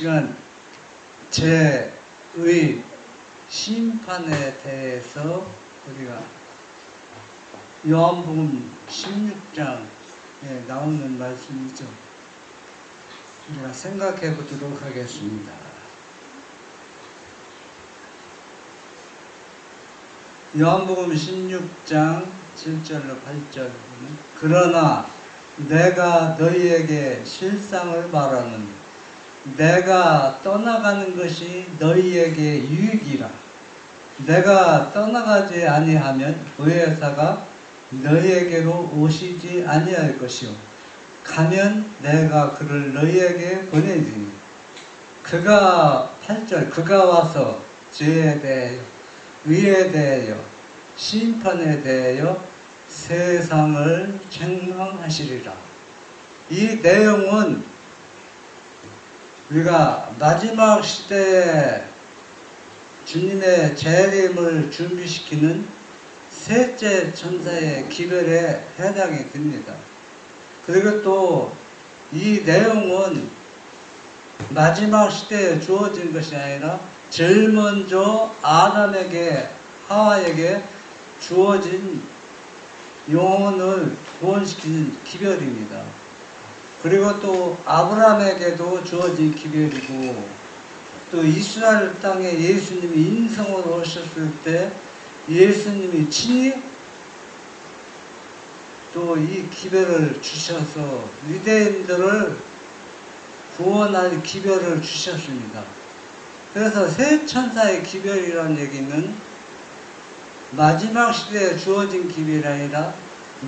시간 죄의 심판에 대해서 우리가 요한복음 16장에 나오는 말씀이죠. 우리가 생각해 보도록 하겠습니다. 요한복음 16장 7절로 8절 그러나 내가 너희에게 실상을 말하는 내가 떠나가는 것이 너희에게 유익이라. 내가 떠나가지 아니하면 보혜사가 너희에게로 오시지 아니할 것이요 가면 내가 그를 너희에게 보내리니 그가 8절 그가 와서 죄에 대하여 의에 대하여 심판에 대하여 세상을 책망하시리라. 이 내용은 우리가 마지막 시대에 주님의 재림을 준비시키는 셋째 천사의 기별에 해당이 됩니다. 그리고 또 이 내용은 마지막 시대에 주어진 것이 아니라 제일 먼저 아담에게 하와에게 주어진 영혼을 구원시키는 기별입니다. 그리고 또 아브라함에게도 주어진 기별이고 또 이스라엘 땅에 예수님이 인성으로 오셨을 때 예수님이 친히 또 이 기별을 주셔서 유대인들을 구원할 기별을 주셨습니다. 그래서 세 천사의 기별이라는 얘기는 마지막 시대에 주어진 기별이 아니라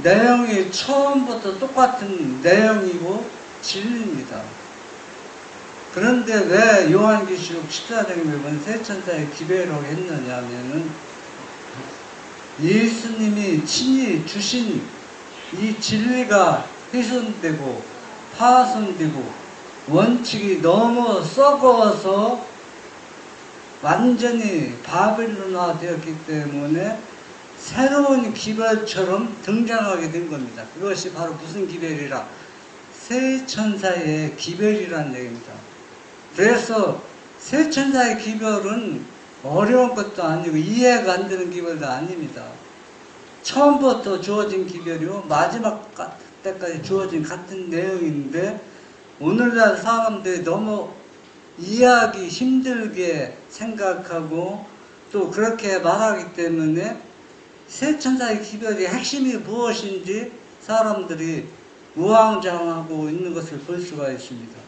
내용이 처음부터 똑같은 내용이고 진리입니다. 그런데 왜 요한계시록 14장에 보면 세 천사의 기별이라고 했느냐 하면은 예수님이 친히 주신 이 진리가 훼손되고 파손되고 원칙이 너무 썩어서 완전히 바빌론화 되었기 때문에 새로운 기별처럼 등장하게 된 겁니다. 그것이 바로 무슨 기별이라? 세 천사의 기별이라는 얘기입니다. 그래서 세 천사의 기별은 어려운 것도 아니고 이해가 안 되는 기별도 아닙니다. 처음부터 주어진 기별이요 마지막 때까지 주어진 같은 내용인데 오늘날 사람들이 너무 이해하기 힘들게 생각하고 또 그렇게 말하기 때문에 세 천사의 기별의 핵심이 무엇인지 사람들이 우왕좌왕하고 있는 것을 볼 수가 있습니다.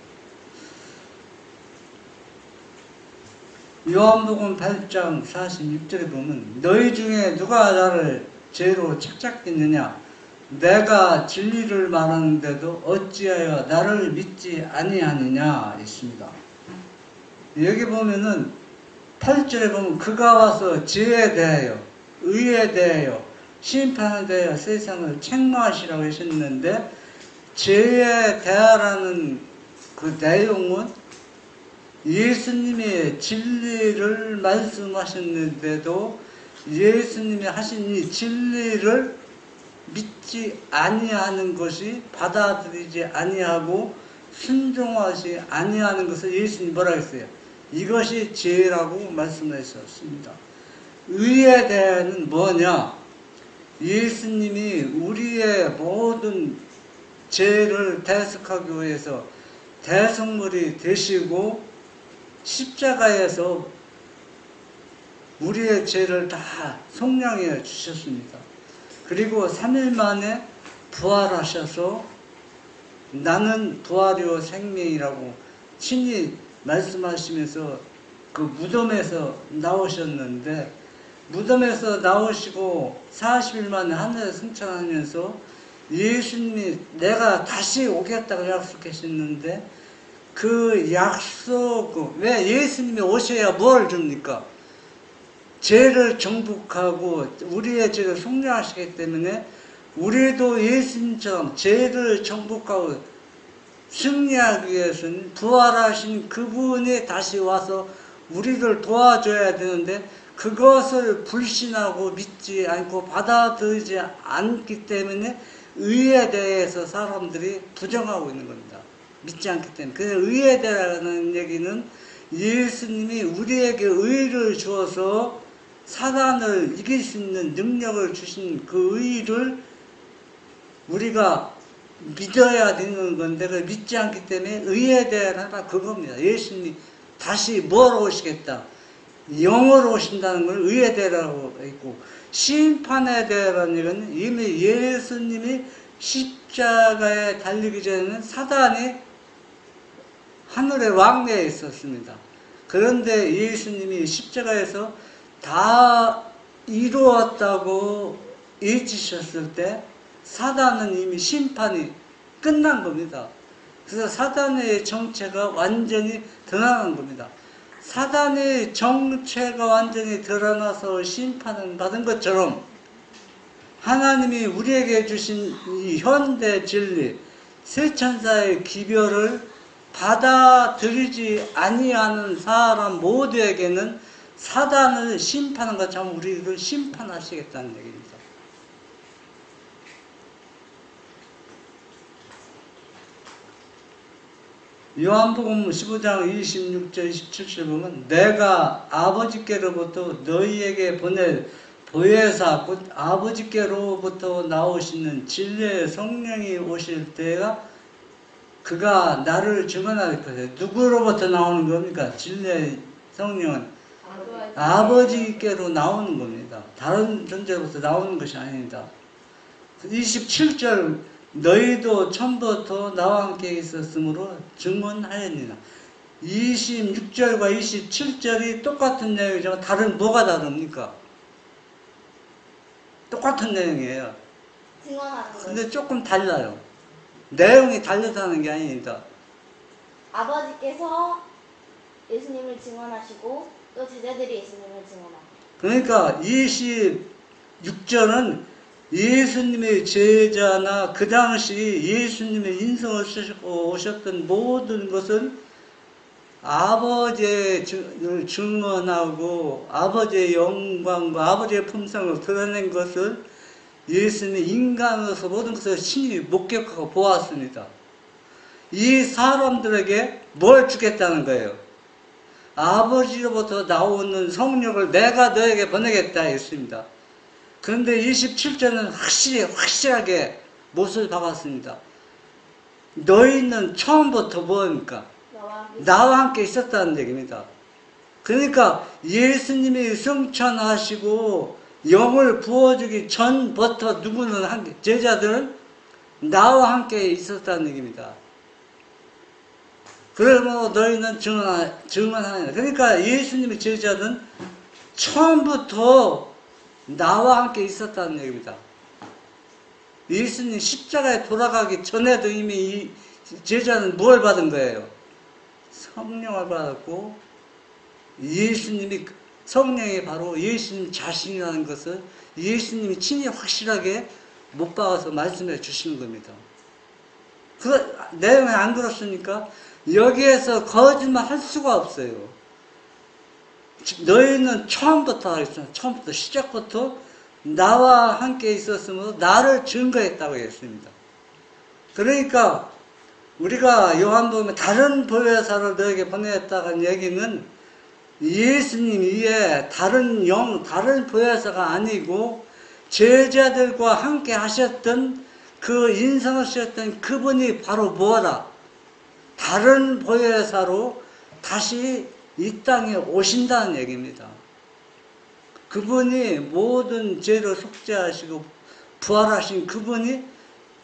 요한복음 8장 46절에 보면 너희 중에 누가 나를 죄로 책잡겠느냐 내가 진리를 말하는데도 어찌하여 나를 믿지 아니하느냐 있습니다. 여기 보면은 8절에 보면 그가 와서 죄에 대하여 의에 대하여 심판에 대하여 세상을 책망하시라고 하셨는데 죄에 대하라는 그 내용은 예수님이 진리를 말씀하셨는데도 예수님이 하신 이 진리를 믿지 아니하는 것이 받아들이지 아니하고 순종하지 아니하는 것을 예수님이 뭐라 했어요? 이것이 죄라고 말씀하셨습니다. 의에 대해서는 뭐냐? 예수님이 우리의 모든 죄를 대속하기 위해서 대속물이 되시고 십자가에서 우리의 죄를 다 속량해 주셨습니다. 그리고 3일 만에 부활하셔서 나는 부활이요 생명이라고 친히 말씀하시면서 그 무덤에서 나오셨는데 무덤에서 나오시고 40일 만에 하늘에 승천하면서 예수님이 내가 다시 오겠다고 약속하셨는데 그 약속 왜 예수님이 오셔야 뭘 줍니까? 죄를 정복하고 우리의 죄를 속량하시기 때문에 우리도 예수님처럼 죄를 정복하고 승리하기 위해서는 부활하신 그분이 다시 와서 우리를 도와줘야 되는데 그것을 불신하고 믿지 않고 받아들이지 않기 때문에 의에 대해서 사람들이 부정하고 있는 겁니다. 믿지 않기 때문에. 그래서 의에 대하는 얘기는 예수님이 우리에게 의를 주어서 사단을 이길 수 있는 능력을 주신 그 의를 우리가 믿어야 되는 건데 그걸 믿지 않기 때문에 의에 대한 그겁니다. 예수님이 다시 뭐로 오시겠다. 영으로 오신다는 걸 의에 대라고 있고, 심판에 대한 얘기는 이미 예수님이 십자가에 달리기 전에는 사단이 하늘의 왕래에 있었습니다. 그런데 예수님이 십자가에서 다 이루었다고 외치셨을 때 사단은 이미 심판이 끝난 겁니다. 그래서 사단의 정체가 완전히 드러나는 겁니다. 사단의 정체가 완전히 드러나서 심판을 받은 것처럼 하나님이 우리에게 주신 이 현대 진리, 세천사의 기별을 받아들이지 아니하는 사람 모두에게는 사단을 심판한 것처럼 우리를 심판하시겠다는 얘기입니다. 요한복음 15장 26절 27절 보면 내가 아버지께로부터 너희에게 보낼 보혜사 곧 아버지께로부터 나오시는 진리의 성령이 오실 때가 그가 나를 증언할 것이에요. 누구로부터 나오는 겁니까? 진리의 성령은 아버지께로 나오는 겁니다. 다른 존재로부터 나오는 것이 아닙니다. 27절 너희도 처음부터 나와 함께 있었으므로 증언하였느니라. 26절과 27절이 똑같은 내용이지만 뭐가 다릅니까? 똑같은 내용이에요. 근데 조금 달라요. 내용이 달라서는 게 아닙니다. 아버지께서 예수님을 증언하시고 또 제자들이 예수님을 증언하고. 그러니까 26절은 예수님의 제자나 그 당시 예수님의 인성을 쓰시고 오셨던 모든 것은 아버지의 증언하고 아버지의 영광과 아버지의 품성을 드러낸 것을 예수님이 인간으로서 모든 것을 친히 목격하고 보았습니다. 이 사람들에게 뭘 주겠다는 거예요? 아버지로부터 나오는 성령을 내가 너에게 보내겠다 했습니다. 그런데 27절은 확실하게 못을 박았습니다. 너희는 처음부터 뭐입니까? 나와 함께 있었다는 얘기입니다. 그러니까 예수님이 승천하시고 영을 부어주기 전부터 누구는 제자들은 나와 함께 있었다는 얘기입니다. 그러므로 너희는 증언하느니라. 그러니까 예수님의 제자들은 처음부터 나와 함께 있었다는 얘기입니다. 예수님 십자가에 돌아가기 전에도 이미 이 제자는 무엇을 받은 거예요? 성령을 받았고, 예수님이 성령이 바로 예수님 자신이라는 것을 예수님이 친히 확실하게 못 박아서 말씀해 주시는 겁니다. 그 내용이 안 그렇습니까? 여기에서 거짓말 할 수가 없어요. 너희는 처음부터 하겠습니다. 처음부터 시작부터 나와 함께 있었으므로 나를 증거했다고 했습니다. 그러니까 우리가 요한복음에 다른 보혜사를 너에게 보냈다는 얘기는 예수님 위에 다른 보혜사가 아니고 제자들과 함께 하셨던 그 인성을 쓰셨던 그분이 바로 뭐라? 다른 보혜사로 다시 이 땅에 오신다는 얘기입니다. 그분이 모든 죄를 속죄하시고 부활하신 그분이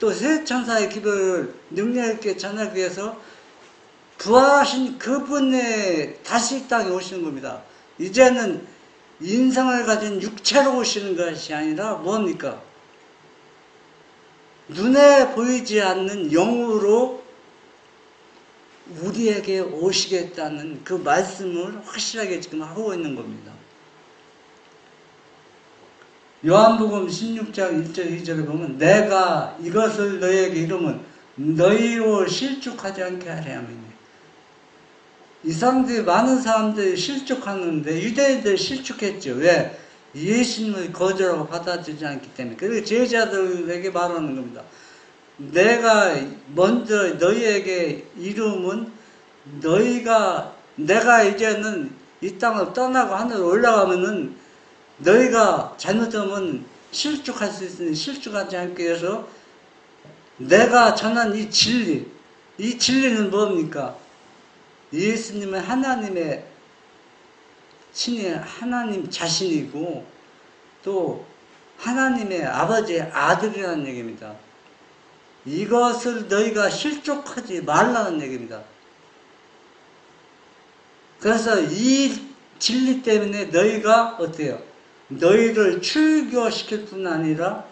또 새 천사의 기별을 능력 있게 전하기 위해서 부활하신 그분의 다시 이 땅에 오시는 겁니다. 이제는 인성을 가진 육체로 오시는 것이 아니라 뭡니까? 눈에 보이지 않는 영으로 우리에게 오시겠다는 그 말씀을 확실하게 지금 하고 있는 겁니다. 요한복음 16장 1절 2절을 보면 내가 이것을 너희에게 이르면 너희로 실족하지 않게 하려 함이니. 이 사람들이 많은 사람들이 실족하는데 유대인들이 실족했죠. 왜? 예수님을 거절하고 받아들이지 않기 때문에. 그리고 제자들에게 말하는 겁니다. 내가 먼저 너희에게 이름은 내가 이제는 이 땅을 떠나고 하늘로 올라가면은 너희가 잘못하면 실족할 수 있으니 실족하지 않기 위해서 내가 전한 이 진리는 뭡니까? 예수님은 하나님의 신의 하나님 자신이고 또 하나님의 아버지의 아들이라는 얘기입니다. 이것을 너희가 실족하지 말라는 얘기입니다. 그래서 이 진리 때문에 너희가 어때요? 너희를 출교시킬 뿐 아니라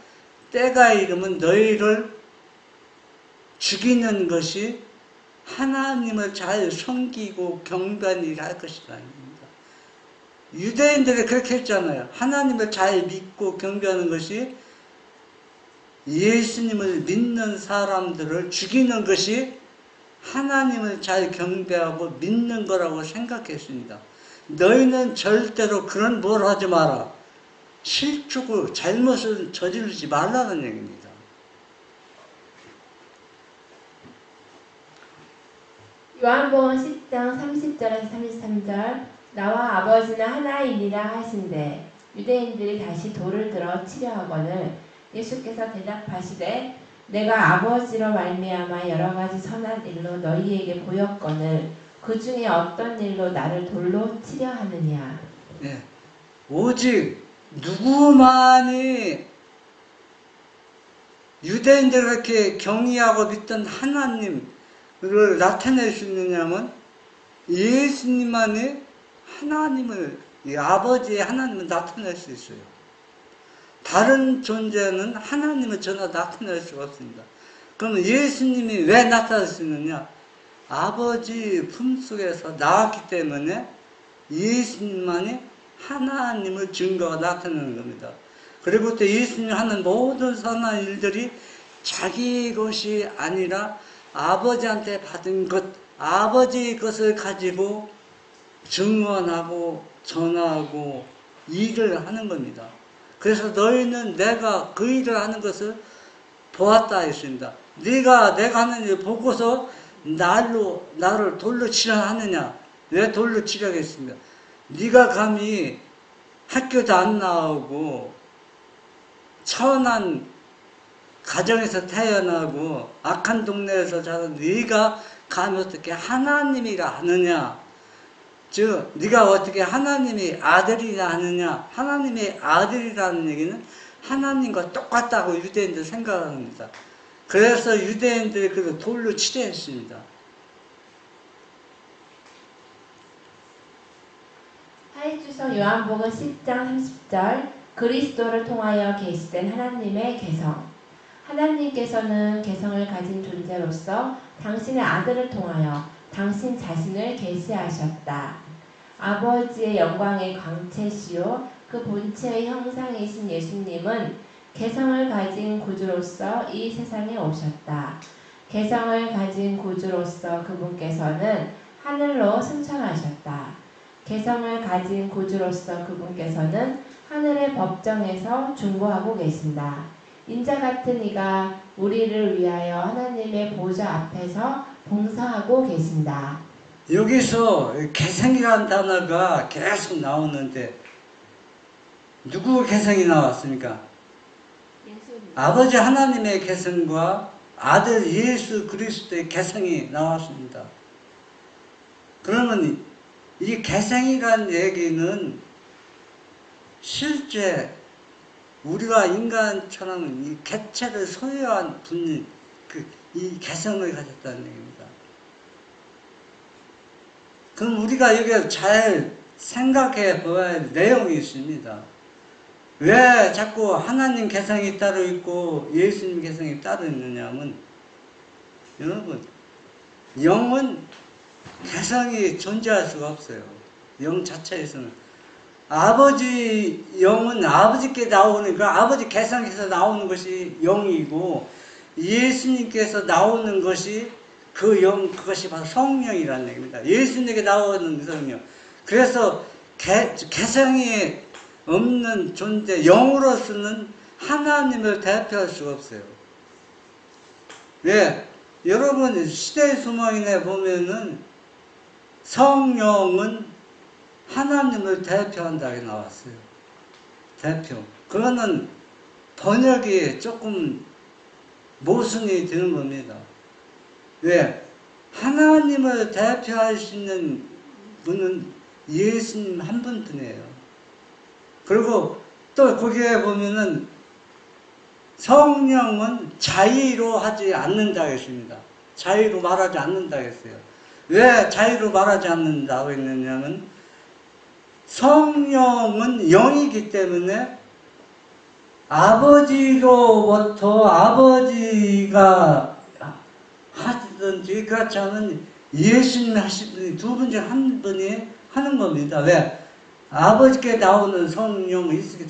때가 이르면 너희를 죽이는 것이 하나님을 잘 섬기고 경배하는 일을 할 것이다. 유대인들이 그렇게 했잖아요. 하나님을 잘 믿고 경배하는 것이 예수님을 믿는 사람들을 죽이는 것이 하나님을 잘 경배하고 믿는 거라고 생각했습니다. 너희는 절대로 그런 뭘 하지 마라. 실족을 잘못을 저지르지 말라는 얘기입니다. 요한복음 10장 30절에서 33절 나와 아버지는 하나이니라 하신대 유대인들이 다시 돌을 들어 치려 하거늘 예수께서 대답하시되 내가 아버지로 말미암아 여러 가지 선한 일로 너희에게 보였거늘 그 중에 어떤 일로 나를 돌로 치려 하느냐. 네. 오직 누구만이 유대인들이 그렇게 경외하고 믿던 하나님을 나타낼 수 있느냐면 예수님만이 하나님을, 아버지의 하나님을 나타낼 수 있어요. 다른 존재는 하나님을 전혀 나타낼 수가 없습니다. 그럼 예수님이 왜 나타날 수 있느냐? 아버지 품속에서 나왔기 때문에 예수님만이 하나님을 증거가 나타나는 겁니다. 그리고 또 예수님이 하는 모든 선한 일들이 자기 것이 아니라 아버지한테 받은 것, 아버지의 것을 가지고 증언하고 전하고 일을 하는 겁니다. 그래서 너희는 내가 그 일을 하는 것을 보았다 했습니다. 내가 하는 일을 보고서 나를 돌로 치려 하느냐? 왜 돌로 치려겠습니까? 네가 감히 학교도 안 나오고 천한 가정에서 태어나고 악한 동네에서 자란 네가 감히 어떻게 하나님이라 하느냐? 즉 네가 어떻게 하나님의 아들이라 하느냐? 하나님의 아들이라는 얘기는 하나님과 똑같다고 유대인들 생각합니다. 그래서 유대인들이 그를 돌로 치려 했습니다. 사회주석 요한복음 10장 30절 그리스도를 통하여 계시된 하나님의 계성. 하나님께서는 계성을 가진 존재로서 당신의 아들을 통하여 당신 자신을 계시하셨다. 아버지의 영광의 광채시요 그 본체의 형상이신 예수님은 계성을 가진 구주로서 이 세상에 오셨다. 계성을 가진 구주로서 그분께서는 하늘로 승천하셨다. 계성을 가진 구주로서 그분께서는 하늘의 법정에서 중보하고 계신다. 인자 같은 이가 우리를 위하여 하나님의 보좌 앞에서 봉사하고 계신다. 여기서 계성이라는 단어가 계속 나오는데 누구 계성이 나왔습니까? 예수님. 아버지 하나님의 계성과 아들 예수 그리스도의 계성이 나왔습니다. 그러면 이 계성이라는 얘기는 실제 우리가 인간처럼 이 개체를 소유한 분이 이 개성을 가졌다는 얘기입니다. 그럼 우리가 여기서 잘 생각해 보아야 할 내용이 있습니다. 왜 자꾸 하나님 개성이 따로 있고 예수님 개성이 따로 있느냐면 여러분 영은 개성이 존재할 수가 없어요. 영 자체에서는 아버지 영은 아버지께 나오는 그 아버지 개성에서 나오는 것이 영이고 예수님께서 나오는 것이 그 영, 그것이 바로 성령이라는 얘기입니다. 예수님에게 나오는 성령. 그래서 개성이 없는 존재, 영으로서는 하나님을 대표할 수가 없어요. 왜? 여러분 시대의 소망인에 보면은 성령은 하나님을 대표한다고 나왔어요. 대표. 그거는 번역이 조금 모순이 되는 겁니다. 왜? 하나님을 대표할 수 있는 분은 예수님 한 분뿐이에요. 그리고 또 거기에 보면은 성령은 자의로 하지 않는다고 했습니다. 자의로 말하지 않는다고 했어요. 왜 자의로 말하지 않는다고 했느냐면 성령은 영이기 때문에 아버지로부터 아버지가 하든지 그렇지 않은 예수님이 하시든지 두 분 중 한 분이 하는 겁니다. 왜? 아버지께 나오는 성령, 예수께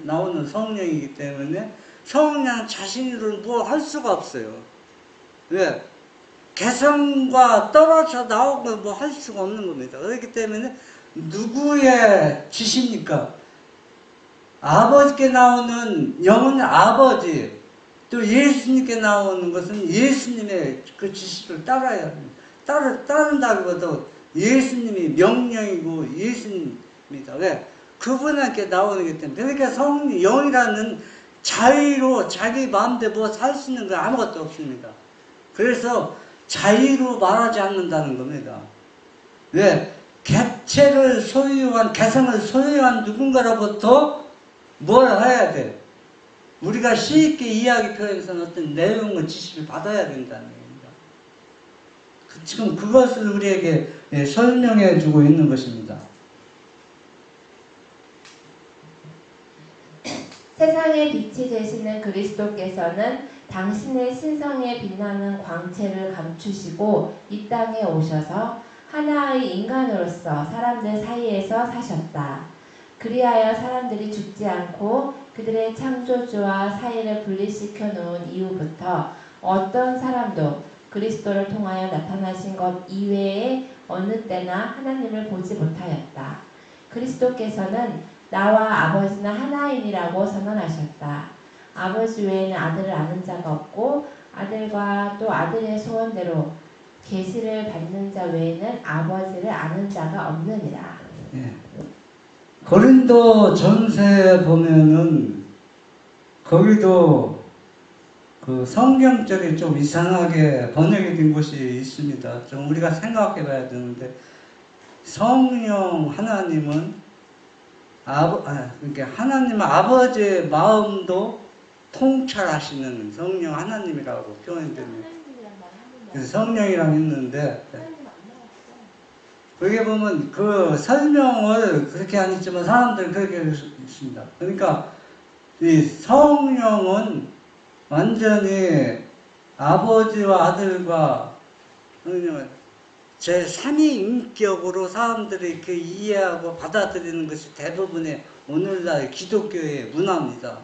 나오는 성령이기 때문에 성령 자신으로는 뭐 할 수가 없어요. 왜? 개성과 떨어져 나오고 뭐 할 수가 없는 겁니다. 그렇기 때문에 누구의 지시입니까? 아버지께 나오는 영은 아버지, 또 예수님께 나오는 것은 예수님의 그 지시를 따라야 합니다. 따른다기보다 예수님이 명령이고 예수님입니다. 왜? 그분에게 나오는 게 때문에. 그러니까 영이라는 자의로 자기 마음대로 뭐 살 수 있는 거 아무것도 없습니다. 그래서 자의로 말하지 않는다는 겁니다. 왜? 개체를 소유한, 개성을 소유한 누군가로부터 뭘 해야 돼? 우리가 쉽게 이해하기 표현해서는 어떤 내용을 지시를 받아야 된다는 얘기입니다. 지금 그것을 우리에게 설명해 주고 있는 것입니다. 세상의 빛이 되시는 그리스도께서는 당신의 신성에 빛나는 광채를 감추시고 이 땅에 오셔서 하나의 인간으로서 사람들 사이에서 사셨다. 그리하여 사람들이 죽지 않고 그들의 창조주와 사이를 분리시켜 놓은 이후부터 어떤 사람도 그리스도를 통하여 나타나신 것 이외에 어느 때나 하나님을 보지 못하였다. 그리스도께서는 나와 아버지는 하나이니라고 선언하셨다. 아버지 외에는 아들을 아는 자가 없고 아들과 또 아들의 소원대로 계시를 받는 자 외에는 아버지를 아는 자가 없느니라. 예. 고린도 전서에 보면은 거기도 그 성경적이 좀 이상하게 번역이 된 곳이 있습니다. 좀 우리가 생각해 봐야 되는데 성령 하나님은 그러니까 하나님 아버지의 마음도 통찰하시는 성령 하나님이라고 표현됩니다. 그래서 성령이라고 했는데 거기에 보면 그 설명을 그렇게 안 했지만 사람들은 그렇게 했습니다. 그러니까 이 성령은 완전히 아버지와 아들과 제3위 인격으로 사람들이 이렇게 이해하고 받아들이는 것이 대부분의 오늘날 기독교의 문화입니다.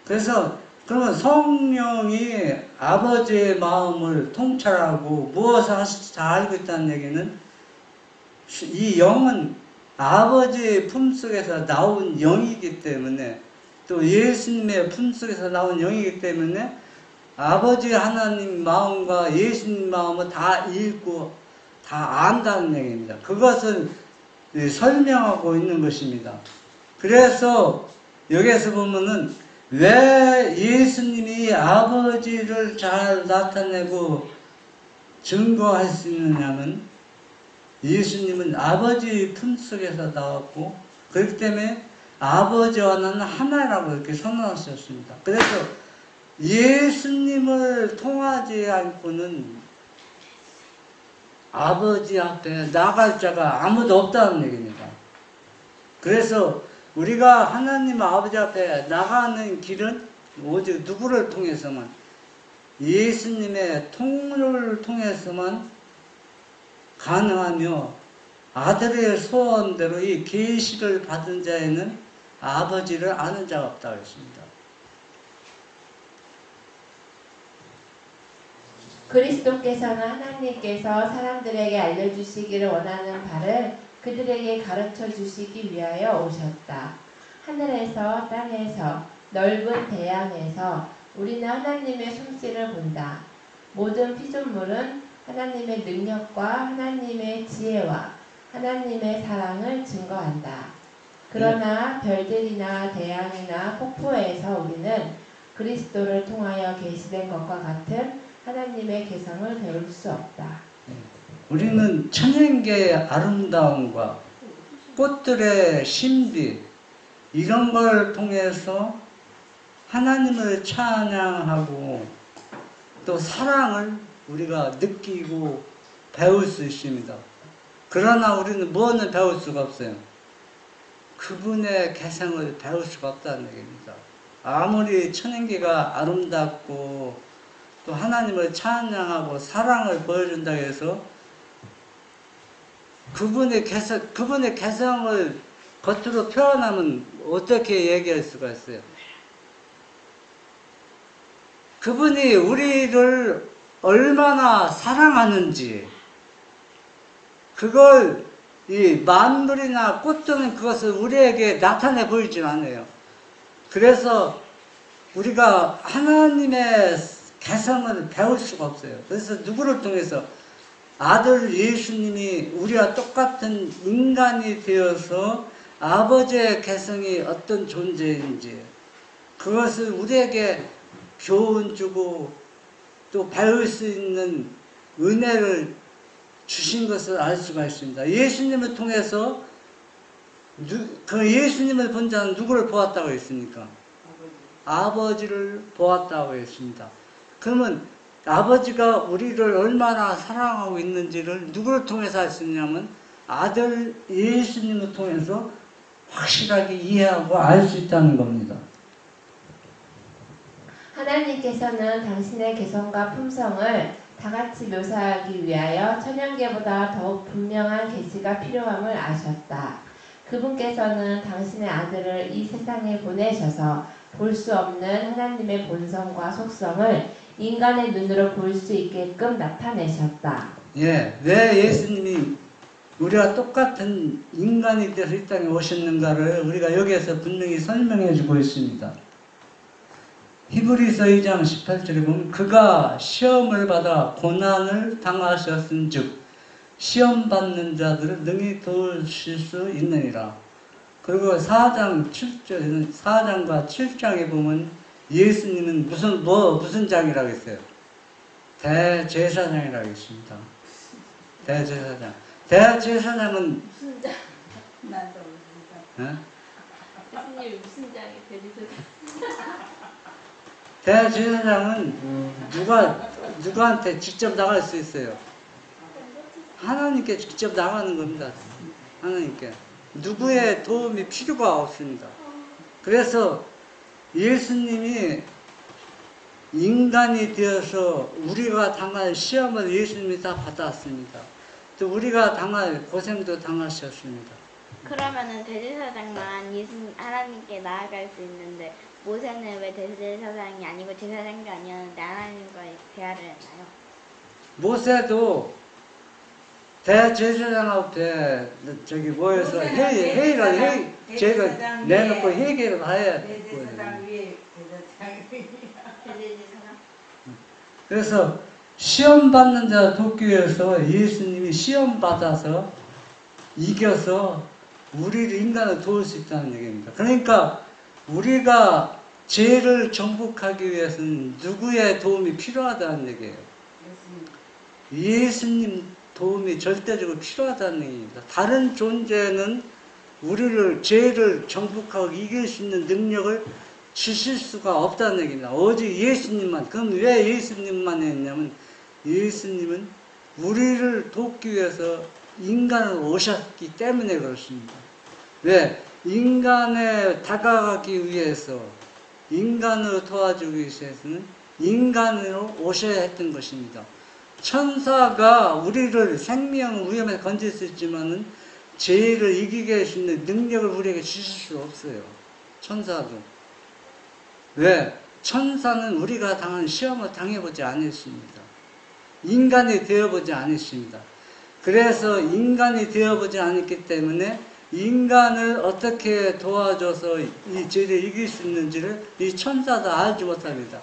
그래서 그러면 성령이 아버지의 마음을 통찰하고 무엇을 하실지 다 알고 있다는 얘기는 이 영은 아버지의 품속에서 나온 영이기 때문에 또 예수님의 품속에서 나온 영이기 때문에 아버지 하나님 마음과 예수님 마음을 다 읽고 다 안다는 얘기입니다. 그것을 설명하고 있는 것입니다. 그래서 여기에서 보면은 왜 예수님이 아버지를 잘 나타내고 증거할 수 있느냐면 예수님은 아버지 품속에서 나왔고 그렇기 때문에 아버지와 나는 하나라고 이렇게 선언하셨습니다. 그래서 예수님을 통하지 않고는 아버지 앞에 나갈 자가 아무도 없다는 얘기입니다. 그래서 우리가 하나님 아버지 앞에 나가는 길은 오직 누구를 통해서만 예수님의 통로를 통해서만 가능하며 아들의 소원대로 이 계시를 받은 자에는 아버지를 아는 자가 없다고 했습니다. 그리스도께서는 하나님께서 사람들에게 알려주시기를 원하는 바를 그들에게 가르쳐 주시기 위하여 오셨다. 하늘에서 땅에서 넓은 대양에서 우리는 하나님의 솜씨를 본다. 모든 피조물은 하나님의 능력과 하나님의 지혜와 하나님의 사랑을 증거한다. 그러나 별들이나 태양이나 폭포에서 우리는 그리스도를 통하여 계시된 것과 같은 하나님의 개성을 배울 수 없다. 우리는 천연계의 아름다움과 꽃들의 신비 이런 걸 통해서 하나님을 찬양하고 또 사랑을 우리가 느끼고 배울 수 있습니다. 그러나 우리는 뭐는 배울 수가 없어요. 그분의 개성을 배울 수가 없다는 얘기입니다. 아무리 천연계가 아름답고 또 하나님을 찬양하고 사랑을 보여준다 해서 그분의 개성을 겉으로 표현하면 어떻게 얘기할 수가 있어요? 그분이 우리를 얼마나 사랑하는지 그걸 이 만물이나 꽃들은 그것을 우리에게 나타내 보이진 않아요. 그래서 우리가 하나님의 개성을 배울 수가 없어요. 그래서 누구를 통해서 아들 예수님이 우리와 똑같은 인간이 되어서 아버지의 개성이 어떤 존재인지 그것을 우리에게 교훈 주고 또 배울 수 있는 은혜를 주신 것을 알 수가 있습니다. 예수님을 통해서 그 예수님을 본 자는 누구를 보았다고 했습니까? 아버지를 보았다고 했습니다. 그러면 아버지가 우리를 얼마나 사랑하고 있는지를 누구를 통해서 알 수 있냐면 아들 예수님을 통해서 확실하게 이해하고 알 수 있다는 겁니다. 하나님께서는 당신의 개성과 품성을 다같이 묘사하기 위하여 천연계보다 더욱 분명한 계시가 필요함을 아셨다. 그분께서는 당신의 아들을 이 세상에 보내셔서 볼 수 없는 하나님의 본성과 속성을 인간의 눈으로 볼 수 있게끔 나타내셨다. 예, 왜 예수님이 우리와 똑같은 인간이 되어서 이 땅에 오셨는가를 우리가 여기에서 분명히 설명해 주고 있습니다. 히브리서 2장 18절에 보면 그가 시험을 받아 고난을 당하셨은 즉 시험 받는 자들을 능히 도우실 수 있느니라. 그리고 4장 7절에는 4장과 7장에 보면 예수님은 무슨 장이라고 했어요? 대제사장이라고 했습니다. 대제사장. 대제사장은 무슨 장? 나도 모르겠다. 예수님이 무슨 장이 대리세상? 대제사장은 누구한테 직접 나갈 수 있어요? 하나님께 직접 나가는 겁니다. 하나님께. 누구의 도움이 필요가 없습니다. 그래서 예수님이 인간이 되어서 우리가 당할 시험을 예수님이 다 받았습니다. 또 우리가 당할 고생도 당하셨습니다. 그러면은 대제사장만 하나님께 나아갈 수 있는데 모세는 왜 대제사장이 아니고 제사장도 아니었는데 하나님과의 대화를 했나요? 모세도 대제사장하고 모여서 회의를 제가 내놓고 회개를 해야 돼요. 대제사장 위에 대제사장 위에. 대제사장? 그래서 시험 받는 자 돕기 위해서 예수님이 시험 받아서 이겨서 우리를 인간을 도울 수 있다는 얘기입니다. 그러니까 우리가 죄를 정복하기 위해서는 누구의 도움이 필요하다는 얘기예요. 예수님 도움이 절대적으로 필요하다는 얘기입니다. 다른 존재는 우리를 죄를 정복하고 이길 수 있는 능력을 주실 수가 없다는 얘기입니다. 오직 예수님만. 그럼 왜 예수님만 했냐면 예수님은 우리를 돕기 위해서 인간으로 오셨기 때문에 그렇습니다. 왜? 인간에 다가가기 위해서 인간을 도와주기 위해서는 인간으로 오셔야 했던 것입니다. 천사가 우리를 생명 위험에 건질 수 있지만은 죄를 이기게 할 수 있는 능력을 우리에게 주실 수 없어요. 천사도. 왜? 천사는 우리가 당한 시험을 당해보지 않았습니다. 인간이 되어보지 않았습니다. 그래서 인간이 되어보지 않았기 때문에 인간을 어떻게 도와줘서 이 죄를 이길 수 있는지를 이 천사도 알지 못합니다.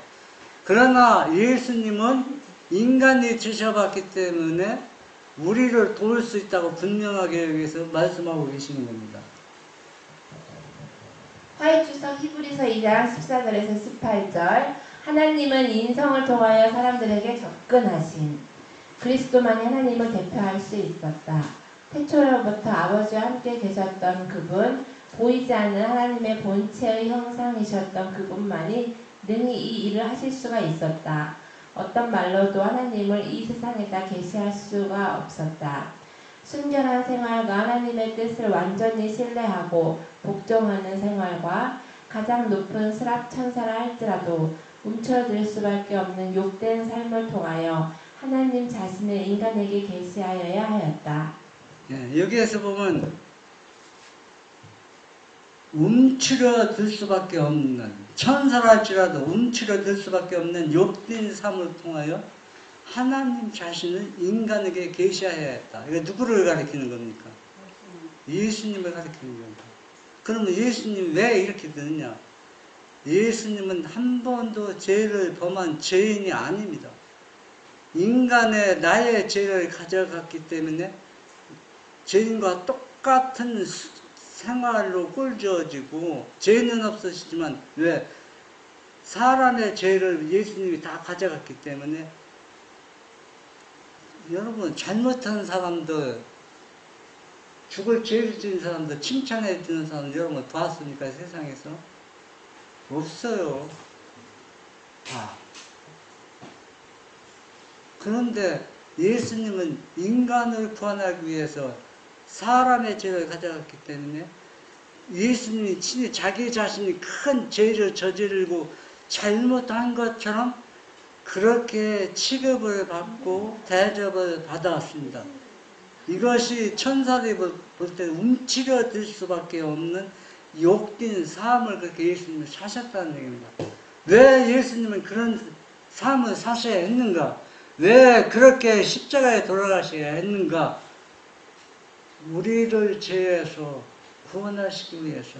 그러나 예수님은 인간이 되셔봤기 때문에 우리를 도울 수 있다고 분명하게 여기서 말씀하고 계시는 겁니다. 화해주석 히브리서 2장 14절에서 18절. 하나님은 인성을 통하여 사람들에게 접근하신 그리스도만이 하나님을 대표할 수 있었다. 태초로부터 아버지와 함께 계셨던 그분, 보이지 않는 하나님의 본체의 형상이셨던 그분만이 능히 이 일을 하실 수가 있었다. 어떤 말로도 하나님을 이 세상에다 계시할 수가 없었다. 순결한 생활과 하나님의 뜻을 완전히 신뢰하고 복종하는 생활과 가장 높은 스랍 천사라 할지라도 움츠러들 수밖에 없는 욕된 삶을 통하여 하나님 자신을 인간에게 계시하여야 하였다. 예, 여기에서 보면 움츠러들 수밖에 없는, 천사랄지라도 움츠러들 수밖에 없는 욕된 삶을 통하여 하나님 자신을 인간에게 계시하여야 했다. 이거 누구를 가리키는 겁니까? 예수님을 가리키는 겁니다. 그러면 예수님 왜 이렇게 되느냐? 예수님은 한 번도 죄를 범한 죄인이 아닙니다. 인간의 나의 죄를 가져갔기 때문에 죄인과 똑같은 생활로 꼴주어지고 죄는 없으시지만 왜? 사람의 죄를 예수님이 다 가져갔기 때문에 여러분 잘못한 사람들 죽을 죄를 지은 사람들 칭찬해 주는 사람 여러분 봤습니까? 세상에서? 없어요. 다. 그런데 예수님은 인간을 구원하기 위해서 사람의 죄를 가져갔기 때문에 예수님이 친히 자기 자신이 큰 죄를 저지르고 잘못한 것처럼 그렇게 취급을 받고 대접을 받아왔습니다. 이것이 천사들이 볼 때 움츠러들 수밖에 없는 욕된 삶을 그렇게 예수님이 사셨다는 얘기입니다. 왜 예수님은 그런 삶을 사셔야 했는가? 왜 그렇게 십자가에 돌아가셔야 했는가? 우리를 죄에서 구원하시기 위해서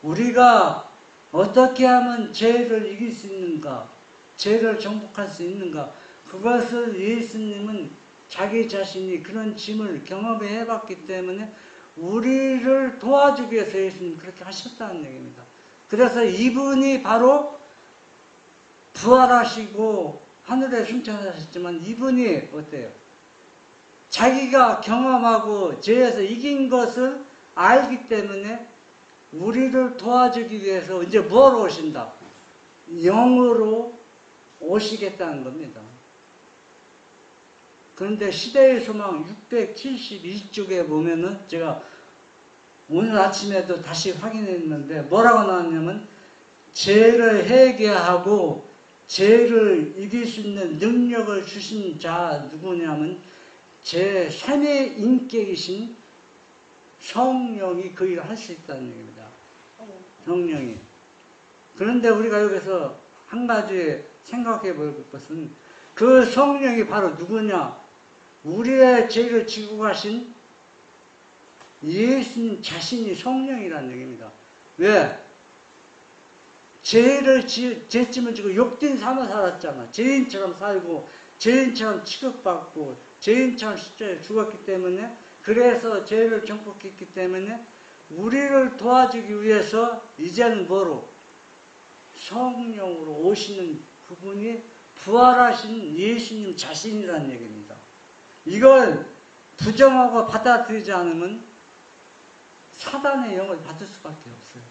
우리가 어떻게 하면 죄를 이길 수 있는가? 죄를 정복할 수 있는가? 그것을 예수님은 자기 자신이 그런 짐을 경험해 해봤기 때문에 우리를 도와주기 위해서 예수님이 그렇게 하셨다는 얘기입니다. 그래서 이분이 바로 부활하시고 하늘에 승천하셨지만 이분이 어때요? 자기가 경험하고 죄에서 이긴 것을 알기 때문에 우리를 도와주기 위해서 이제 뭐로 오신다? 영으로 오시겠다는 겁니다. 그런데 시대의 소망 672쪽에 보면은 제가 오늘 아침에도 다시 확인했는데 뭐라고 나왔냐면 죄를 회개하고 죄를 이길 수 있는 능력을 주신 자 누구냐면 제 3의 인격이신 성령이 그 일을 할 수 있다는 얘기입니다. 성령이. 그런데 우리가 여기서 한 가지 생각해 볼 것은 그 성령이 바로 누구냐? 우리의 죄를 지고 가신 예수님 자신이 성령이라는 얘기입니다. 왜? 죄짐을 지고 욕된 삶을 살았잖아. 죄인처럼 살고 죄인처럼 취급받고 죄인처럼 십자가에 죽었기 때문에 그래서 죄를 정복했기 때문에 우리를 도와주기 위해서 이제는 뭐로? 성령으로 오시는 그분이 부활하신 예수님 자신이라는 얘기입니다. 이걸 부정하고 받아들이지 않으면 사단의 영을 받을 수밖에 없어요.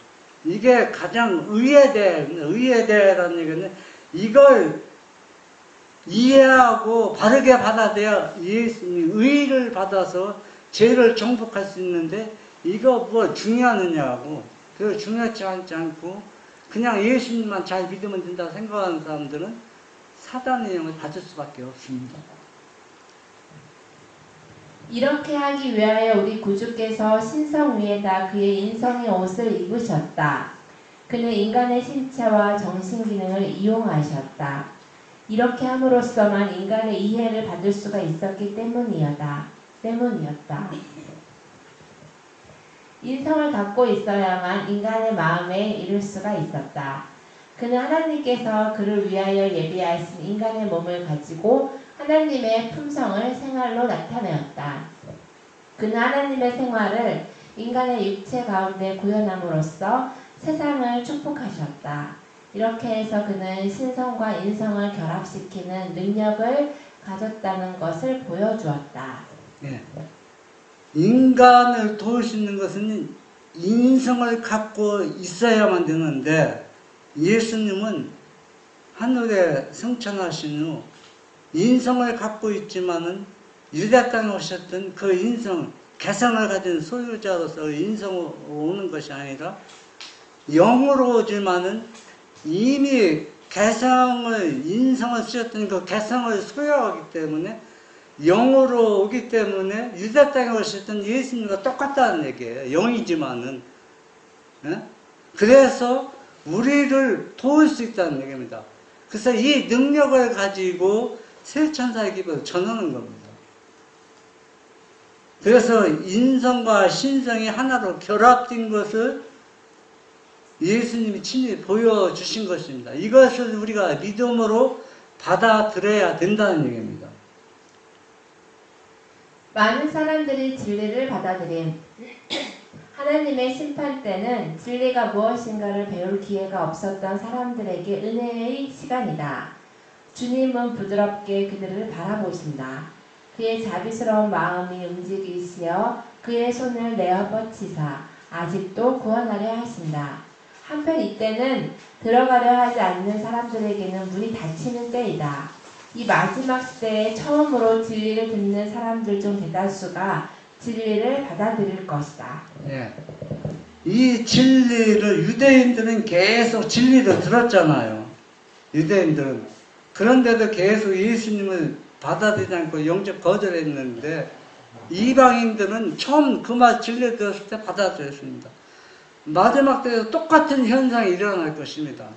이게 가장 의외대라는 얘기는 이걸 이해하고 바르게 받아들여야 예수님 의를 받아서 죄를 정복할 수 있는데 이거 뭐 중요하느냐고 그거 중요하지 않고 그냥 예수님만 잘 믿으면 된다고 생각하는 사람들은 사단의 영을 받을 수밖에 없습니다. 이렇게 하기 위하여 우리 구주께서 신성 위에다 그의 인성의 옷을 입으셨다. 그는 인간의 신체와 정신기능을 이용하셨다. 이렇게 함으로써만 인간의 이해를 받을 수가 있었기 때문이었다. 인성을 갖고 있어야만 인간의 마음에 이를 수가 있었다. 그는 하나님께서 그를 위하여 예비하신 인간의 몸을 가지고 하나님의 품성을 생활로 나타내었다. 그는 하나님의 생활을 인간의 육체 가운데 구현함으로써 세상을 축복하셨다. 이렇게 해서 그는 신성과 인성을 결합시키는 능력을 가졌다는 것을 보여주었다. 예. 인간을 도울 수 있는 것은 인성을 갖고 있어야만 되는데 예수님은 하늘에 승천하신 후 인성을 갖고 있지만은 유대 땅에 오셨던 그 인성, 개성을 가진 소유자로서 인성으로 오는 것이 아니라 영으로 오지만은 이미 개성을, 인성을 쓰셨던 그 개성을 소유하기 때문에 영으로 오기 때문에 유대 땅에 오셨던 예수님과 똑같다는 얘기예요. 영이지만은. 예? 그래서 우리를 도울 수 있다는 얘기입니다. 그래서 이 능력을 가지고 새 천사의 기별을 전하는 겁니다. 그래서 인성과 신성이 하나로 결합된 것을 예수님이 친히 보여주신 것입니다. 이것을 우리가 믿음으로 받아들여야 된다는 얘기입니다. 많은 사람들이 진리를 받아들임. 하나님의 심판 때는 진리가 무엇인가를 배울 기회가 없었던 사람들에게 은혜의 시간이다. 주님은 부드럽게 그들을 바라보신다. 그의 자비스러운 마음이 움직이시어 그의 손을 내어 뻗치사 아직도 구원하려 하신다. 한편 이때는 들어가려 하지 않는 사람들에게는 문이 닫히는 때이다. 이 마지막 시대에 처음으로 진리를 듣는 사람들 중 대다수가 진리를 받아들일 것이다. 예. 이 진리를 유대인들은 계속 진리를 들었잖아요. 유대인들은. 그런데도 계속 예수님을 받아들이지 않고 영접 거절했는데 이방인들은 처음 그 말 진리 들었을 때 받아들였습니다. 마지막 때도 똑같은 현상이 일어날 것입니다.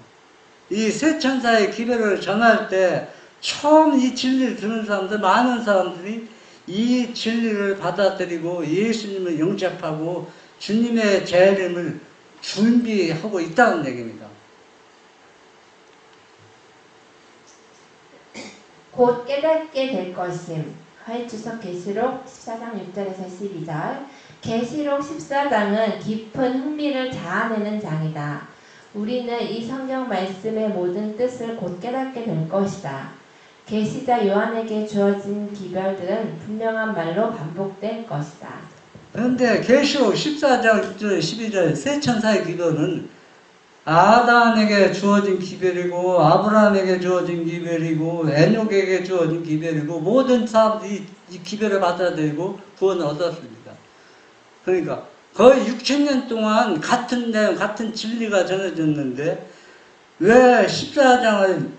이 새 천사의 기별을 전할 때 처음 이 진리를 듣는 사람들, 많은 사람들이 이 진리를 받아들이고 예수님을 영접하고 주님의 재림을 준비하고 있다는 얘기입니다. 곧 깨닫게 될 것임. 화해주석 계시록 14장 6절에서 12절. 계시록 14장은 깊은 흥미를 자아내는 장이다. 우리는 이 성경 말씀의 모든 뜻을 곧 깨닫게 될 것이다. 계시자 요한에게 주어진 기별들은 분명한 말로 반복될 것이다. 그런데 계시록 14장 6절 12절 새 천사의 기별은 아담에게 주어진 기별이고 아브라함에게 주어진 기별이고 에녹에게 주어진 기별이고 모든 사람들이 이 기별을 받아들이고 구원을 얻었습니다. 그러니까 거의 6000년 동안 같은 내용, 같은 진리가 전해졌는데 왜 14장을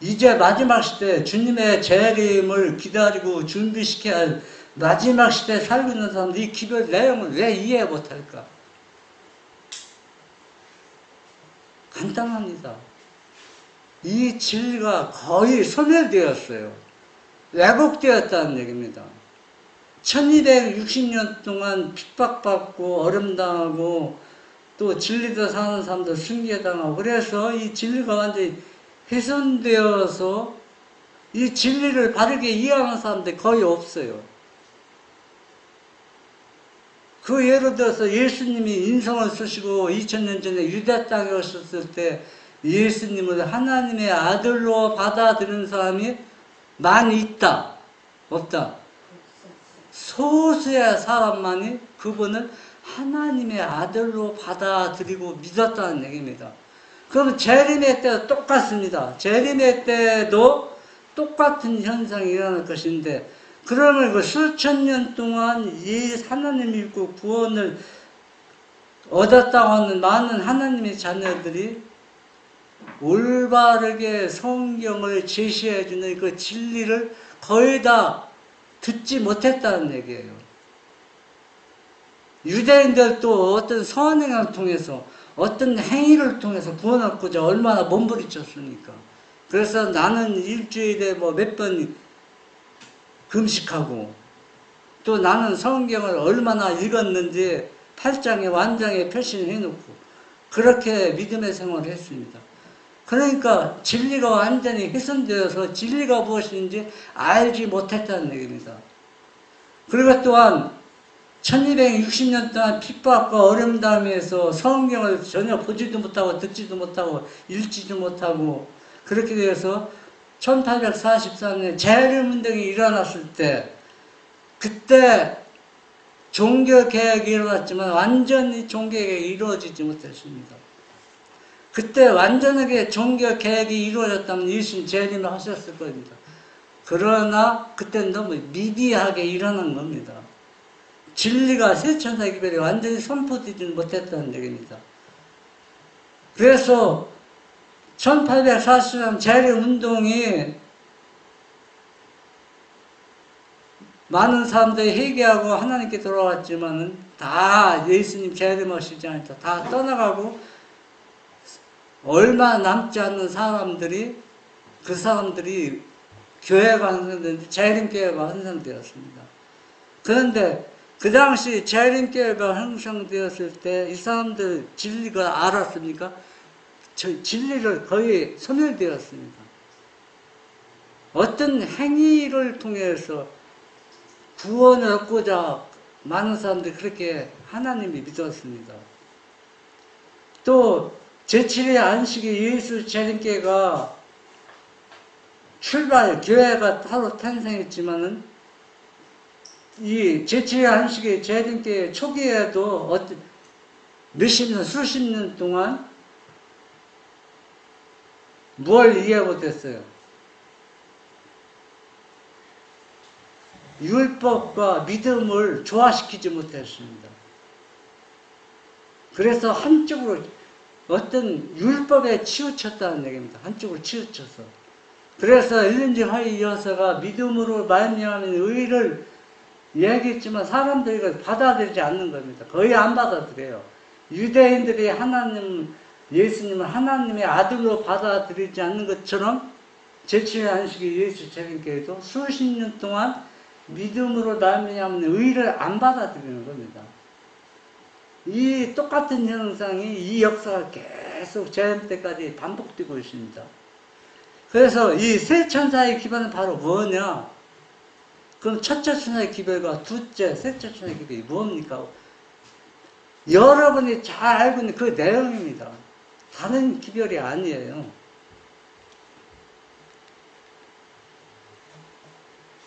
이제 마지막 시대 주님의 재림을 기다리고 준비시켜야 할 마지막 시대에 살고 있는 사람들이 이 기별 내용을 왜 이해 못할까? 간단합니다. 이 진리가 거의 소멸되었어요. 왜곡되었다는 얘기입니다. 1260년 동안 핍박받고 어름당하고 또 진리도 사는 사람들 순교당하고 그래서 이 진리가 완전히 훼손되어서 이 진리를 바르게 이해하는 사람들이 거의 없어요. 그 예를 들어서 예수님이 인성을 쓰시고 2000년 전에 유대 땅에 오셨을 때 예수님을 하나님의 아들로 받아들이는 사람이 많이 있다? 없다? 소수의 사람만이 그분을 하나님의 아들로 받아들이고 믿었다는 얘기입니다. 그럼 재림의 때도 똑같습니다. 재림의 때도 똑같은 현상이 일어날 것인데 그러면 그 수천 년 동안 이 하나님 믿고 구원을 얻었다고 하는 많은 하나님의 자녀들이 올바르게 성경을 제시해주는 그 진리를 거의 다 듣지 못했다는 얘기예요. 유대인들도 어떤 선행을 통해서 어떤 행위를 통해서 구원을 얻고자 얼마나 몸부림쳤습니까? 그래서 나는 일주일에 뭐 몇 번 금식하고 또 나는 성경을 얼마나 읽었는지 8장에 완장에 표시를 해놓고 그렇게 믿음의 생활을 했습니다. 그러니까 진리가 완전히 훼손되어서 진리가 무엇인지 알지 못했다는 얘기입니다. 그리고 또한 1260년 동안 핍박과 어려움 당하면서 성경을 전혀 보지도 못하고 듣지도 못하고 읽지도 못하고 그렇게 되어서 1843년에 재래운동이 일어났을 때 그때 종교개혁이 일어났지만 완전히 종교개혁이 이루어지지 못했습니다. 그때 완전하게 종교개혁이 이루어졌다면 예수님 재림을 하셨을 겁니다. 그러나 그때는 너무 미비하게 일어난 겁니다. 진리가 세천사 기별이 완전히 선포되지 못했다는 얘기입니다. 그래서 1843 재래운동이 많은 사람들이 회개하고 하나님께 돌아왔지만은 다 예수님 재림하시지 않다. 다 떠나가고 얼마 남지 않는 사람들이 그 사람들이 교회가 형성되는데 재림교회가 형성되었습니다. 그런데 그 당시 재림교회가 형성되었을 때 이 사람들 진리가 알았습니까? 진리를 거의 소멸되었습니다. 어떤 행위를 통해서 구원을 얻고자 많은 사람들이 그렇게 하나님이 믿었습니다. 또 제7회 안식일 예수 재림교회가 교회가 따로 탄생했지만은 이 제7회 안식일 재림교회 초기에도 몇십 년, 수십 년 동안 뭘 이해 못했어요? 율법과 믿음을 조화시키지 못했습니다. 그래서 한쪽으로 어떤 율법에 치우쳤다는 얘기입니다. 한쪽으로 치우쳐서. 그래서 엘렌지 화이트 여사가 믿음으로 말미암은 의를 얘기했지만 사람들이 이걸 받아들이지 않는 겁니다. 거의 안 받아들여요. 유대인들이 예수님을 하나님의 아들로 받아들이지 않는 것처럼 제7회 안식일 예수 재림교회도 수십 년 동안 믿음으로 말미암은 의를 안 받아들이는 겁니다. 이 똑같은 현상이 이 역사가 계속 재림 때까지 반복되고 있습니다. 그래서 이 세 천사의 기별은 바로 뭐냐? 그럼 첫째 천사의 기별과 둘째, 셋째 천사의 기별이 뭡니까? 여러분이 잘 알고 있는 그 내용입니다. 다른 기별이 아니에요.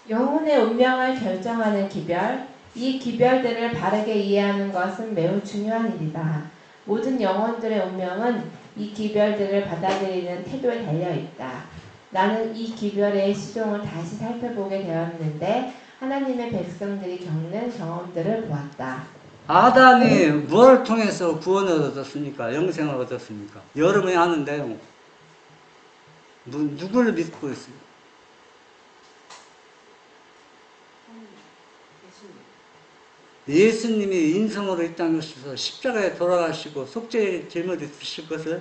영혼의 운명을 결정하는 기별, 이 기별들을 바르게 이해하는 것은 매우 중요한 일이다. 모든 영혼들의 운명은 이 기별들을 받아들이는 태도에 달려있다. 나는 이 기별의 시종을 다시 살펴보게 되었는데 하나님의 백성들이 겪는 경험들을 보았다. 아담이 무엇을 통해서 구원을 얻었습니까? 영생을 얻었습니까? 여러분이 아는 내용. 누구를 믿고 있습니까? 예수님이 인성으로 이 땅에 오셔서 십자가에 돌아가시고 속죄 제물이 드실 것을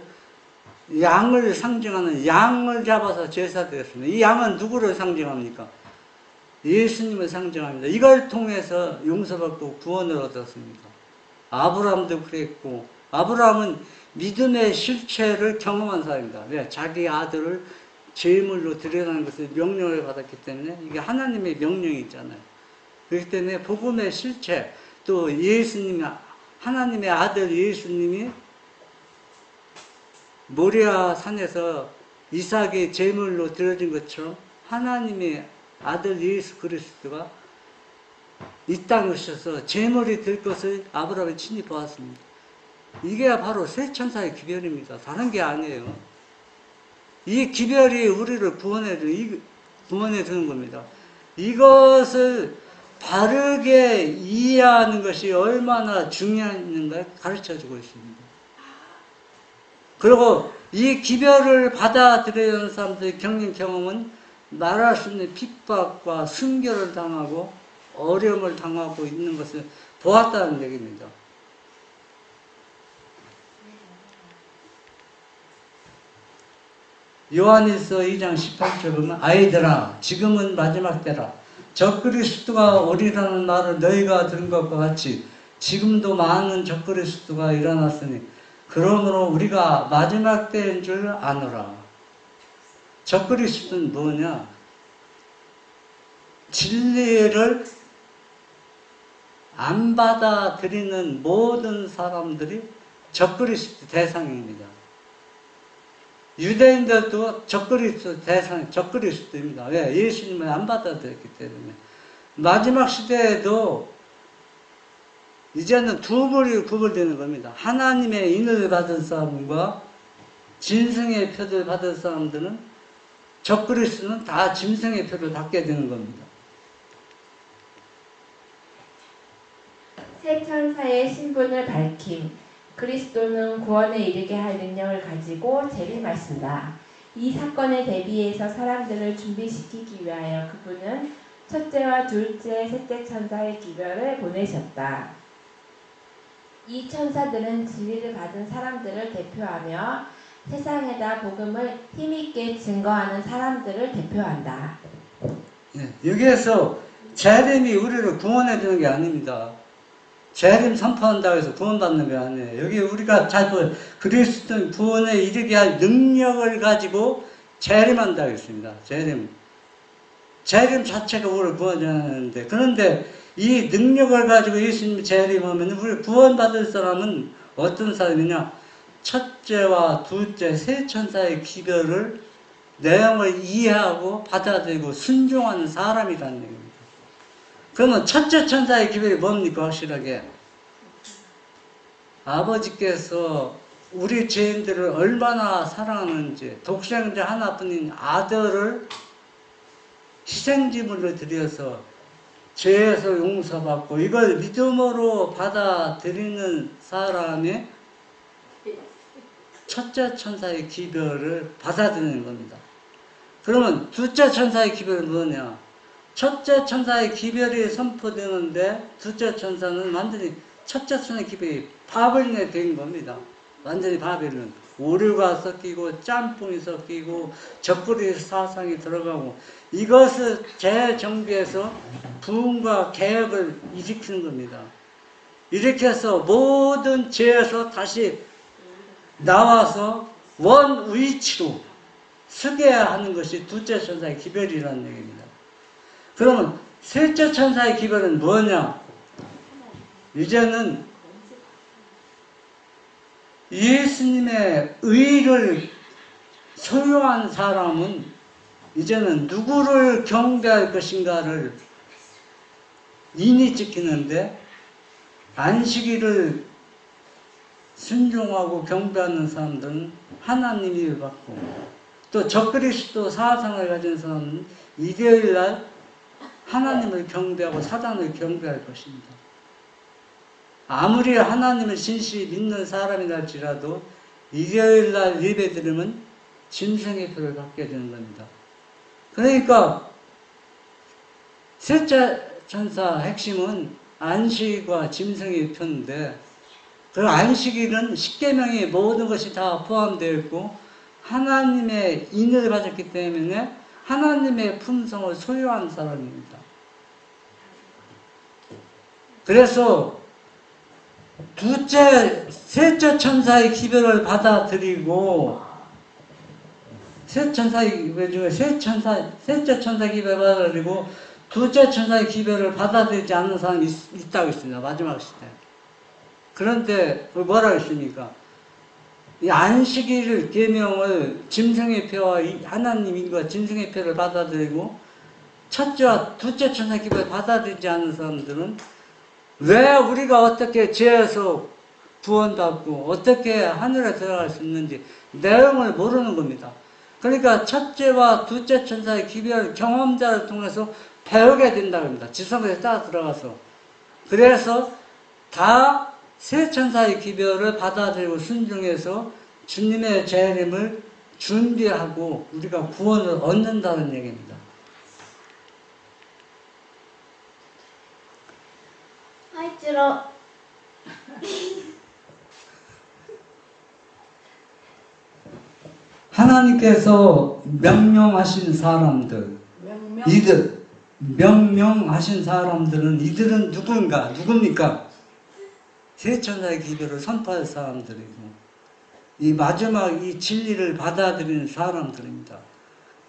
양을 상징하는 양을 잡아서 제사드렸습니다. 이 양은 누구를 상징합니까? 예수님을 상징합니다. 이걸 통해서 용서받고 구원을 얻었습니다. 아브라함도 그랬고, 아브라함은 믿음의 실체를 경험한 사람입니다. 왜? 자기 아들을 제물로 드리라는 것을 명령을 받았기 때문에 이게 하나님의 명령이 있잖아요. 그렇기 때문에 복음의 실체, 또 예수님, 하나님의 아들 예수님이 모리아 산에서 이삭의 제물로 드려진 것처럼 하나님의 아들 예수 그리스도가 이 땅에 오셔서 제물이 될 것을 아브라함이 친히 보았습니다. 이게 바로 세 천사의 기별입니다. 다른 게 아니에요. 이 기별이 우리를 구원해 주는 겁니다. 이것을 바르게 이해하는 것이 얼마나 중요한가 가르쳐주고 있습니다. 그리고 이 기별을 받아들이는 사람들의 겪는 경험은 말할 수 없는 핍박과 순교를 당하고 어려움을 당하고 있는 것을 보았다는 얘기입니다. 요한일서 2장 18절 보면 아이들아 지금은 마지막 때라 적그리스도가 오리라는 말을 너희가 들은 것과 같이 지금도 많은 적그리스도가 일어났으니 그러므로 우리가 마지막 때인 줄 아노라. 적그리스도는 뭐냐? 진리를 안 받아들이는 모든 사람들이 적그리스도 대상입니다. 유대인들도 적그리스도 대상, 적그리스도입니다. 왜? 예수님을 안 받아들였기 때문에. 마지막 시대에도 이제는 두 부류로 구분되는 겁니다. 하나님의 인을 받은 사람과 짐승의 표를 받은 사람들은 적그리스도는 다 짐승의 표를 받게 되는 겁니다. 새 천사의 신분을 밝힘. 그리스도는 구원에 이르게 할 능력을 가지고 재림하신다. 이 사건에 대비해서 사람들을 준비시키기 위하여 그분은 첫째와 둘째, 셋째 천사의 기별을 보내셨다. 이 천사들은 진리를 받은 사람들을 대표하며 세상에다 복음을 힘있게 증거하는 사람들을 대표한다. 여기에서 재림이 우리를 구원해 주는 게 아닙니다. 재림 선포한다고 해서 구원받는 게 아니에요. 여기 우리가 잘 그리스도 구원에 이르게 할 능력을 가지고 재림한다고 했습니다. 재림 자체가 우리를 구원하는데, 그런데 이 능력을 가지고 예수님이 재림하면 우리 구원받을 사람은 어떤 사람이냐? 첫째와 둘째, 세 천사의 기별을 내용을 이해하고 받아들이고 순종하는 사람이라는 얘기입니다. 그러면 첫째 천사의 기별이 뭡니까? 확실하게 아버지께서 우리 죄인들을 얼마나 사랑하는지, 독생자 하나뿐인 아들을 희생제물로 드려서 죄에서 용서받고 이걸 믿음으로 받아들이는 사람의 첫째 천사의 기별을 받아들이는 겁니다. 그러면 둘째 천사의 기별은 뭐냐? 첫째 천사의 기별이 선포되는데 둘째 천사는 완전히 첫째 천사의 기별이 바벨론에 된 겁니다. 완전히 바벨론. 오류가 섞이고 짬뽕이 섞이고 적그리 사상이 들어가고, 이것을 재정비해서 부흥과 개혁을 일으키는 겁니다. 이렇게 해서 모든 죄에서 다시 나와서 원위치로 서게 하는 것이 둘째 천사의 기별이라는 얘기입니다. 그러면 셋째 천사의 기별은 뭐냐? 이제는 예수님의 의를 소유한 사람은 이제는 누구를 경배할 것인가를 인이 지키는데, 안식일을 순종하고 경배하는 사람들은 하나님이 받고, 또 적그리스도 사상을 가진 사람은 일요일날 하나님을 경배하고 사단을 경배할 것입니다. 아무리 하나님을 진실히 믿는 사람이랄지라도 일요일날 예배 드리면 짐승의 표를 받게 되는 겁니다. 그러니까 셋째 천사 핵심은 안식일과 짐승의 표인데, 그 안식일은 십계명의 모든 것이 다 포함되어 있고 하나님의 인을 받았기 때문에 하나님의 품성을 소유한 사람입니다. 그래서 셋째 천사의 기별을 받아들이고, 셋째 천사 기별을 받아들이고 둘째 천사의 기별을 받아들이지 않는 사람이 있다고 했습니다. 마지막 시대. 그런데 뭐라고 했습니까? 이 안식일 계명을 짐승의 표와 하나님과 짐승의 표를 받아들이고 첫째와 둘째 천사 기별을 받아들이지 않는 사람들은 왜 우리가 어떻게 죄에서 구원받고 어떻게 하늘에 들어갈 수 있는지 내용을 모르는 겁니다. 그러니까 첫째와 둘째 천사의 기별 경험자를 통해서 배우게 된다고 합니다. 지성에서 따라 들어가서. 그래서 다 세 천사의 기별을 받아들이고 순종해서 주님의 재림을 준비하고 우리가 구원을 얻는다는 얘기입니다. 화이트로 하나님께서 명령하신 사람들, 명령하신 사람들은 이들은 누굽니까? 세 천사의 기별을 선포할 사람들이고, 이 마지막 이 진리를 받아들이는 사람들입니다.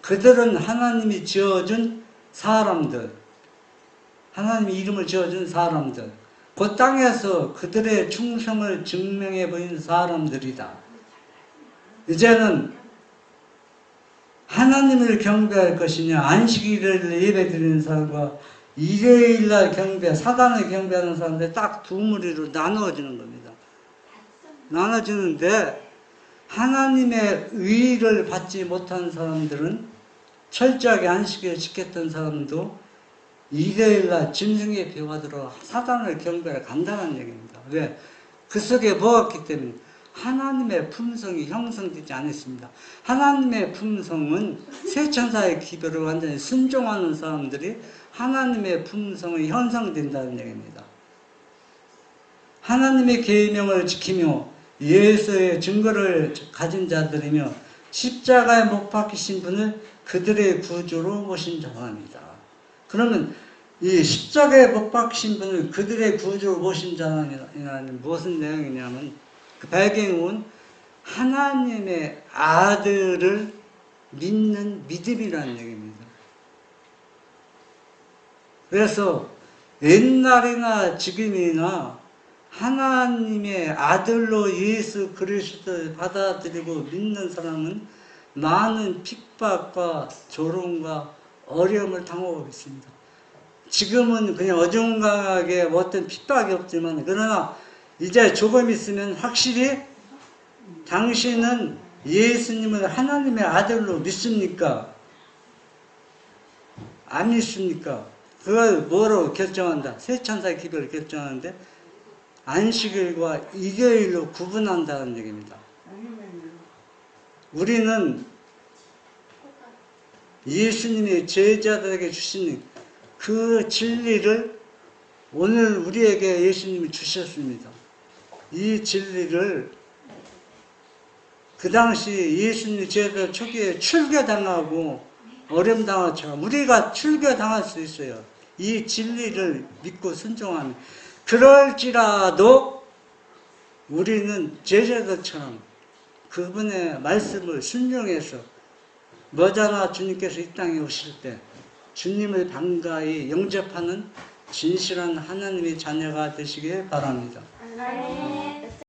그들은 하나님이 지어준 사람들, 하나님이 이름을 지어준 사람들, 그 땅에서 그들의 충성을 증명해 보인 사람들이다. 이제는 하나님을 경배할 것이냐, 안식일을 예배드리는 사람과 일요일날 경배, 사단을 경배하는 사람들 딱 두 무리로 나누어지는 겁니다. 나눠지는데 하나님의 의를 받지 못한 사람들은 철저하게 안식일을 지켰던 사람도 일요일날 짐승의 배가 들어 사단을 경배하러 간다는 얘기입니다. 왜? 그 속에 뭐가 있기 때문에 하나님의 품성이 형성되지 않았습니다. 하나님의 품성은 새 천사의 기별을 완전히 순종하는 사람들이 하나님의 품성이 형성된다는 얘기입니다. 하나님의 계명을 지키며 예수의 증거를 가진 자들이며 십자가에 못 박히신 분을 그들의 구주로 모신 자랍니다. 그러면 이 십자가에 못 박히신 분을 그들의 구주로 모신 자라는 무슨 내용이냐면 그 배경은 하나님의 아들을 믿는 믿음이라는 얘기입니다. 그래서 옛날이나 지금이나 하나님의 아들로 예수 그리스도를 받아들이고 믿는 사람은 많은 핍박과 조롱과 어려움을 당하고 있습니다. 지금은 그냥 어중간하게 어떤 핍박이 없지만 그러나 이제 조금 있으면 확실히 당신은 예수님을 하나님의 아들로 믿습니까? 안 믿습니까? 그걸 뭐로 결정한다? 새 천사의 기별을 결정하는데 안식일과 일요일로 구분한다는 얘기입니다. 우리는 예수님이 제자들에게 주신 그 진리를 오늘 우리에게 예수님이 주셨습니다. 이 진리를 그 당시 예수님 제자들 초기에 출교당하고 어려움당한 것처럼 우리가 출교당할 수 있어요. 이 진리를 믿고 순종하면. 그럴지라도 우리는 제자들처럼 그분의 말씀을 순종해서 머지않아 주님께서 이 땅에 오실 때 주님을 반가이 영접하는 진실한 하나님의 자녀가 되시길 바랍니다. 아멘.